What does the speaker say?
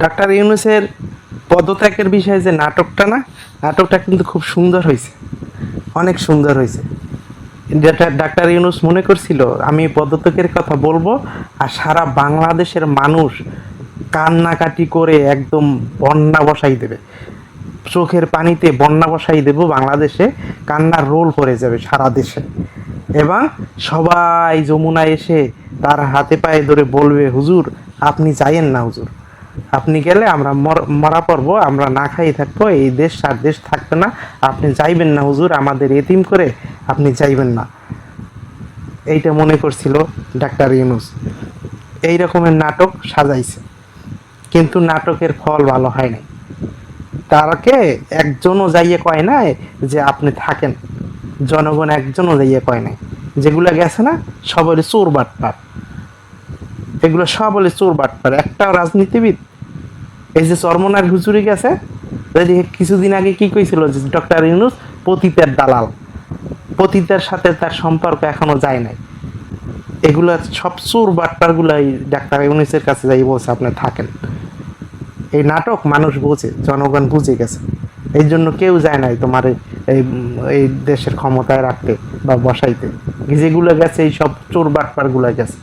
Doctor ইউনূসের পদত্যাগের বিষয়ে যে নাটকটা কিন্তু খুব সুন্দর হয়েছে, অনেক সুন্দর হয়েছে। ডাক্তার ইউনূস মনে করছিল আমি পদত্যাগের কথা বলবো আর সারা বাংলাদেশের মানুষ কান্নাকাটি করে একদম বন্যা বসাই দেবে, চোখের পানিতে বন্যা বসাই দেব বাংলাদেশে, কান্নার রোল পড়ে যাবে সারা দেশে, এবং সবাই যমুনায় এসে তার হাতে পায়ে ধরে বলবে, হুজুর আপনি যাইয়েন না, হুজুর আপনি গেলে আমরা মরা পড়বো, আমরা না খাই থাকবো, এই দেশ আর দেশ থাকবে না, আপনি যাইবেন না হুজুর, আমাদের এতিম করে আপনি যাইবেন না। এইটা মনে করছিল ডাক্তার ইউনূস, এই রকমের নাটক সাজাইছে, কিন্তু নাটকের ফল ভালো হয় নাই। তারকে একজনও যাইয়ে কয় নাই যে আপনি থাকেন, জনগণ একজনও যাইয়ে কয় নাই, যেগুলো গেছে না সব হলে চোর বাটপার, এগুলো সব হলে চোর বাটপার। একটা রাজনীতিবিদ, এই যে চরমনার হুজুরি গেছে, কিছুদিন আগে কি কইছিল যে ডক্টর ইউনূস পতিতের দালাল, পতিতের সাথে তার সম্পর্ক এখনো যায় নাই, এগুলা সব চোর বাটপার গুলাই ডাক্তার ইউনূসের কাছে যাই বলছে আপনি থাকেন। এই নাটক মানুষ বোঝে, জনগণ বুঝে গেছে, এই জন্য কেউ যায় নাই তোমার এই এই দেশের ক্ষমতায় রাখতে বা বসাইতে, যেগুলো গেছে এই সব চোর বাটপার গুলা গেছে।